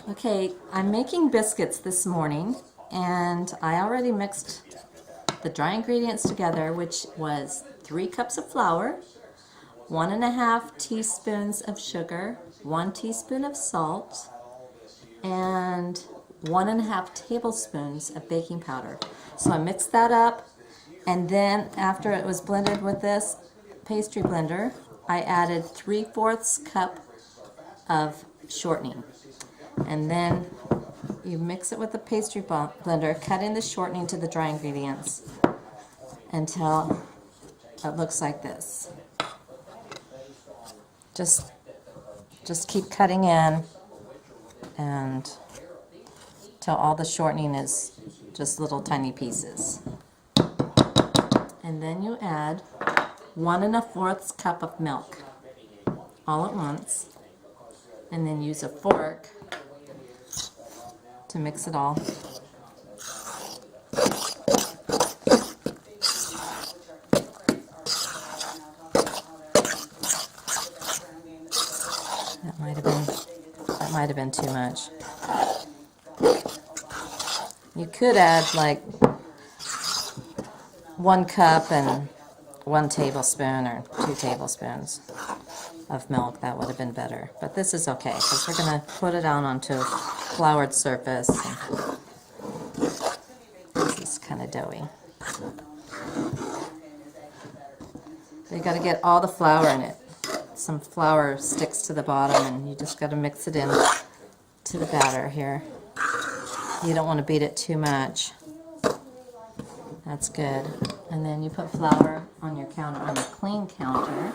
Okay, I'm making biscuits this morning, and I already mixed the dry ingredients together, which was 3 cups of flour, 1.5 teaspoons of sugar, 1 teaspoon of salt, and 1.5 tablespoons of baking powder. So I mixed that up, and then after it was blended with this pastry blender, I added 3/4 cup of shortening. And then you mix it with the pastry blender, cut in the shortening to the dry ingredients until it looks like this. Just keep cutting in and till all the shortening is just little tiny pieces. And then you add 1.25 cup of milk all at once, and then use a fork to mix it all. That might have been too much. You could add like 1 cup and 1 tablespoon or 2 tablespoons of milk. That would have been better. But this is okay because we're going to put it down onto a floured surface. This is kind of doughy. So you got to get all the flour in it. Some flour sticks to the bottom, and you just got to mix it in to the batter here. You don't want to beat it too much. That's good. And then you put flour on your counter, on a clean counter.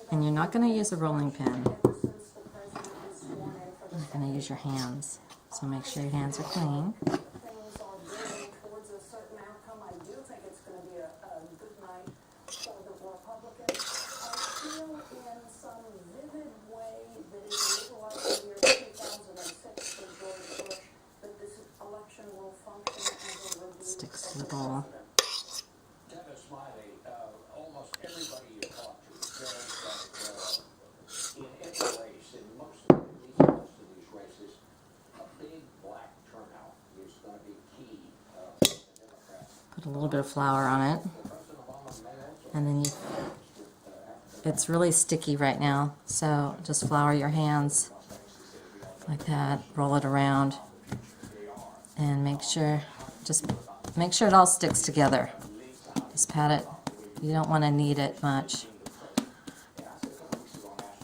And you're not going to use a rolling pin. You're going to use your hands. So make sure your hands are clean. Sticks to the bowl. Put a little bit of flour on it, and then it's really sticky right now, so just flour your hands like that, roll it around, and make sure it all sticks together. Just pat it. You don't want to knead it much.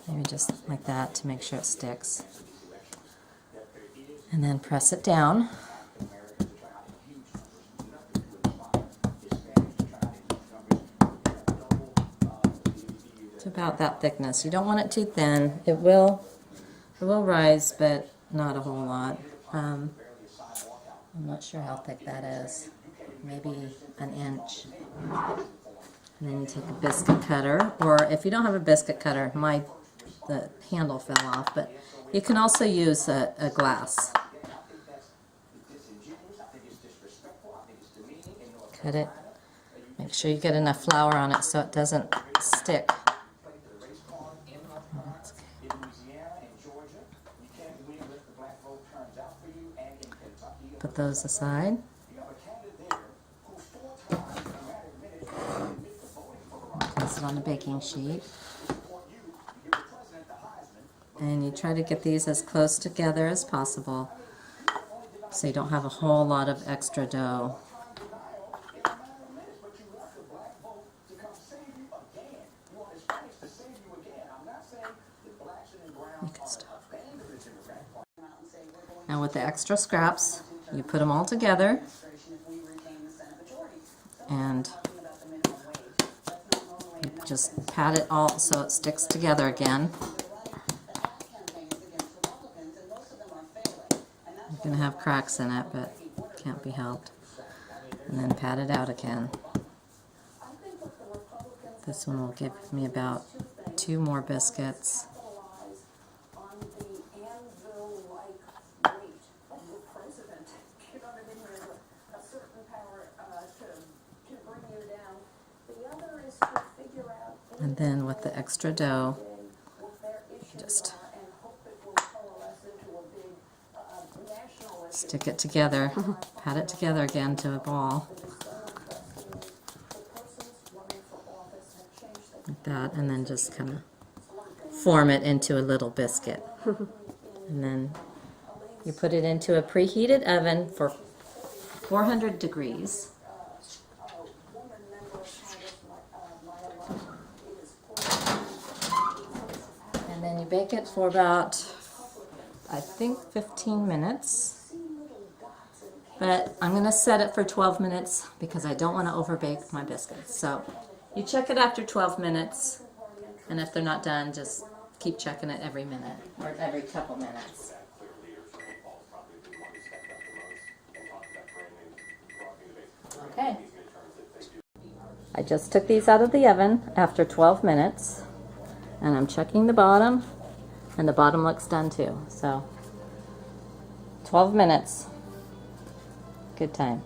Maybe just like that to make sure it sticks. And then press it down. To about that thickness. You don't want it too thin. It will rise, but not a whole lot. I'm not sure how thick that is. Maybe an inch. And then you take a biscuit cutter, or if you don't have a biscuit cutter, the handle fell off, but you can also use a glass. Cut it. Make sure you get enough flour on it so it doesn't stick. Put those aside. Place it on the baking sheet. And you try to get these as close together as possible so you don't have a whole lot of extra dough. You can stop. Now with the extra scraps, you put them all together and you just pat it all so it sticks together again. You're going to have cracks in it, but can't be helped. And then pat it out again. This one will give me about 2 more biscuits. And then with the extra dough, you just stick it together, pat it together again to a ball. Like that, and then just kind of form it into a little biscuit. And then you put it into a preheated oven for 400 degrees. And then you bake it for about, I think, 15 minutes. But I'm going to set it for 12 minutes because I don't want to overbake my biscuits. So you check it after 12 minutes, and if they're not done, just keep checking it every minute or every couple minutes. Okay. I just took these out of the oven after 12 minutes, and I'm checking the bottom, and the bottom looks done too. So 12 minutes. Good time.